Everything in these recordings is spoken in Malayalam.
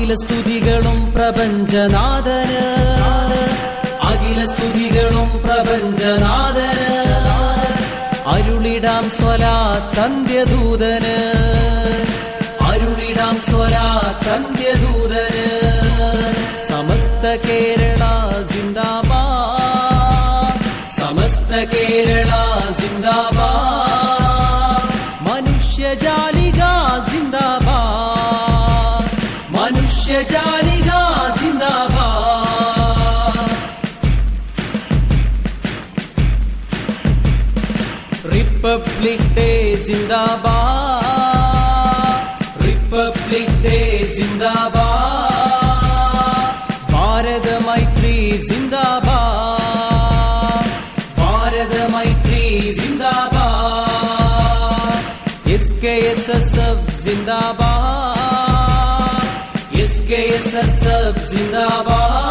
അഖില സ്തുതികളും പ്രപഞ്ചനാഥന്, അഖില സ്തുതികളും പ്രപഞ്ചനാഥന്. അരുളിടാം സ്വലാത്തന്ത്യദൂതന്, അരുളിടാം സ്വലാത്തന്ത്യദൂതന്. സമസ്ത കേരള സിന്ദാബാദ്, സമസ്ത കേരള സിന്ദാബാദ്. മനുഷ്യജാലിക സിന്ദാബാദ്, മനുഷ്യജാലിക സിന്ദാബാദ്. റിപ്പബ്ലിക് ഡേ സിന്ദാബാദ്, റിപ്പബ്ലിക് ഡേ സിന്ദാബാദ്. ഭാരത മൈത്രി സിന്ദാബാദ്, ഭാരത മൈത്രി സിന്ദാബാദ്. SKSSF സിന്ദാബാദ്, SKSSF സിന്ദാബാദ്.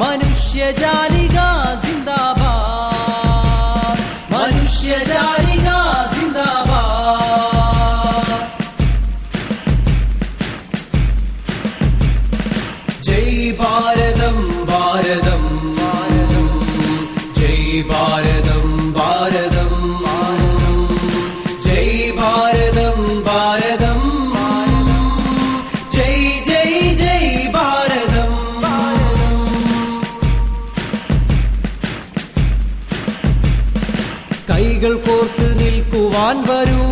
മനുഷ്യജാലിക സിന്ദാബാദ്, മനുഷ്യജാലിക സിന്ദാബാദ്. ജയ് ഭാരതം ഭാരതം, ജയ് ഭാരതം ഭാരതം, ജയ് ഭാരതം ഭാരതം, ജയ് ജയ് ജയ് ഭാരതം. കൈകൾ കോർത്ത് നിൽക്കുവാൻ വരൂ,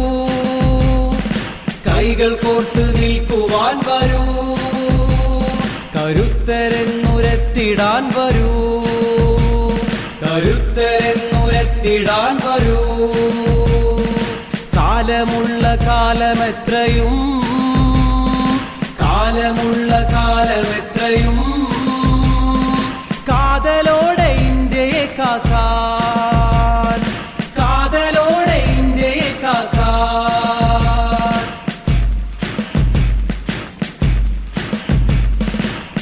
കൈകൾ കോർത്ത് നിൽക്കുവാൻ വരൂ. കരുത്തരെന്നുരത്തിടാൻ വരൂ, കരുത്തരെന്നുരത്തിടാൻ വരൂ. കാലമുള്ള കാലമെത്രയും, കാലമുള്ള കാലമെത്രയും കാതലോടെ ഇന്ത്യയെ കാക്കാൻ, കാതലോടെ ഇന്ത്യയെ കാക്കാൻ.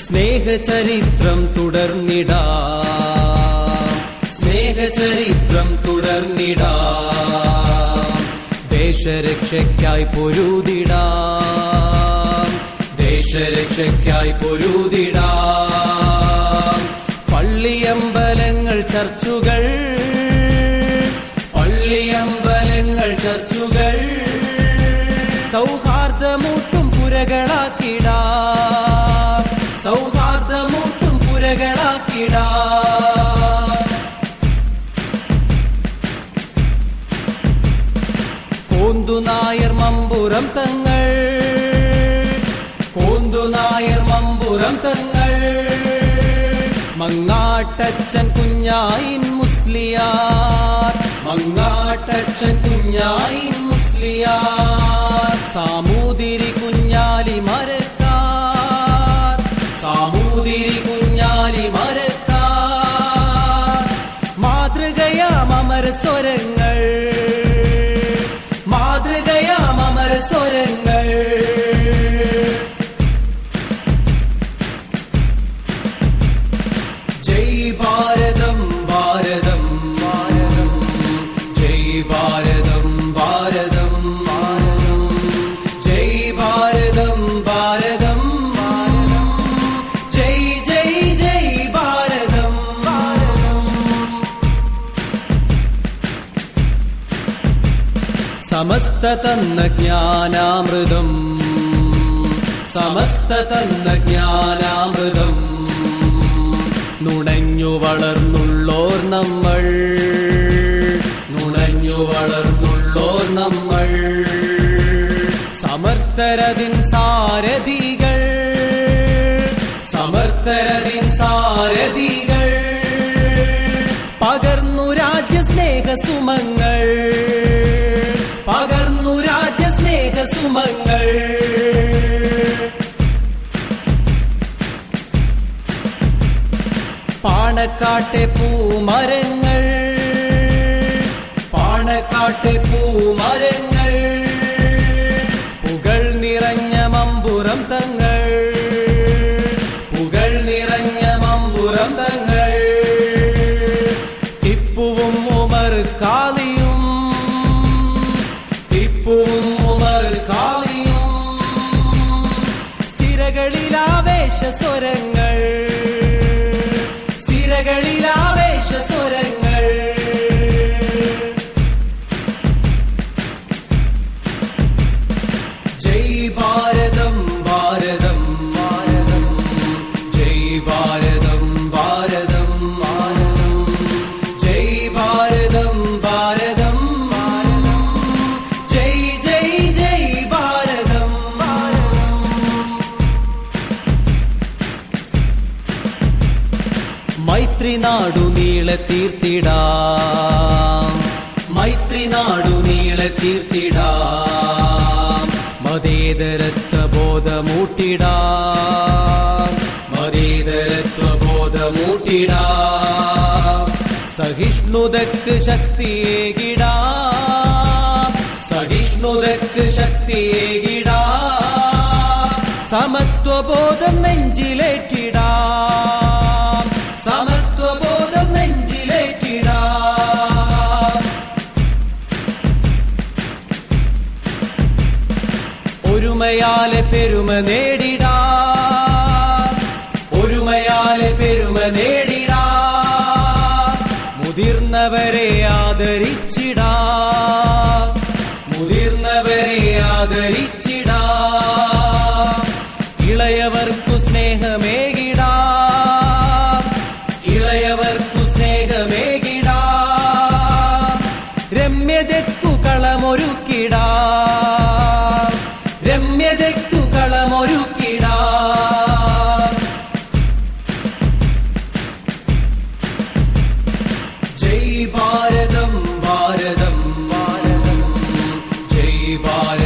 സ്നേഹചരിത്രം തുടർന്നിടാം, സ്നേഹചരിത്രം തുടർന്നിടാം. ദേശരക്ഷയ്ക്കായി പൊരുതിടാം, ദേശരക്ഷയ്ക്കായി പൊരുതിടാം. പള്ളിയമ്പലങ്ങൾ ചർച്ചുകൾ, പള്ളിയമ്പലങ്ങൾ ചർച്ചുകൾ സൗഹാർദ്ദമൂട്ടും പുരകളാക്കിടാം, സൗഹാർദ്ദമൂട്ടും പുരകളാക്കിടാം. കോന്തുനായർ മമ്പുറം തങ്ങൾ, കോന്തുനായർ മമ്പുറം തങ്ങൾ. മങ്ങാട്ടച്ചൻ കുഞ്ഞായിൻ മുസ്ലിയാർ, മങ്ങാട്ടച്ചൻ കുഞ്ഞായിൻ മുസ്ലിയാർ. സാമൂതിരി കുഞ്ഞാലി മരക്കാർ, സാമൂതിരി കുഞ്ഞാലി മരക്കാർ. മാതൃകയാം അമരസ്വരങ്ങൾ, മാതൃകയാം അമരസ്വരങ്ങൾ. ജയ് ഭാരതം ഭാരതം, ജയ് ഭാരതം ഭാരതം, ജയ് ഭാരതം ഭാരതം, ജയ് ജയ് ജയ് ഭാരതം. സമസ്ത തന്ന ജ്ഞാനാമൃതം, സമസ്ത തന്ന ജ്ഞാനാമൃതം. നുണഞ്ഞു വളർന്നുള്ളോർ നമ്മൾ, നുണഞ്ഞു വളർന്നുള്ളോർ നമ്മൾ. സമർത്ഥരതിൻ സാരഥികൾ, സമർത്ഥരതിൻ സാരഥികൾ. പകർന്നു രാജ്യസ്നേഹസുമങ്ങൾ, പകർന്നു രാജ്യസ്നേഹസുമങ്ങൾ. പാണക്കാട്ടെ പൂമരങ്ങൾ, പാണക്കാട്ടെ പൂമരങ്ങൾ. പുകൾ നിറഞ്ഞ മമ്പുറം തങ്ങൾ, പുകൾ നിറഞ്ഞ മമ്പുറം തങ്ങൾ. ടിപ്പുവും ഉമർ കാളിയും, ടിപ്പുവും ഉമർ കാളിയും. സ്ഥിര നീളെ തീർത്തിടാം മൈത്രി നാടു നീളെ തീർത്തിടാം മതേതരത്വ ബോധമൂട്ടിടാം മതേതരത്വ ബോധമൂട്ടിടാം സഹിഷ്ണുതക്ക് ശക്തിയേകിടാം സഹിഷ്ണുതക്ക് ശക്തിയേകിടാം സമത്വബോധം നെഞ്ചിലേറ്റിടാം സമത്വബോധം നെഞ്ചിലേറ്റിടാം ഒരുമയാലെ പെരുമ നേടിടാം ഒരുമയാലെ പെരുമ നേടിടാം മുതിർന്നവരെ ആദരിച്ചിടാം മുതിർന്നവരെ ആദരിച്ചിടാം ഇളയവർക്കു സ്നേഹമേകിടാം ഇളയവർക്കു സ്നേഹമേകിടാം രമ്യതയ്ക്കു കളമൊരുക്കിടാം രമ്യതയ്ക്കു കളമൊരുക്കിടാം ജയ് ഭാരതം ഭാരതം ഭാരതം ജയ് ഭാരതം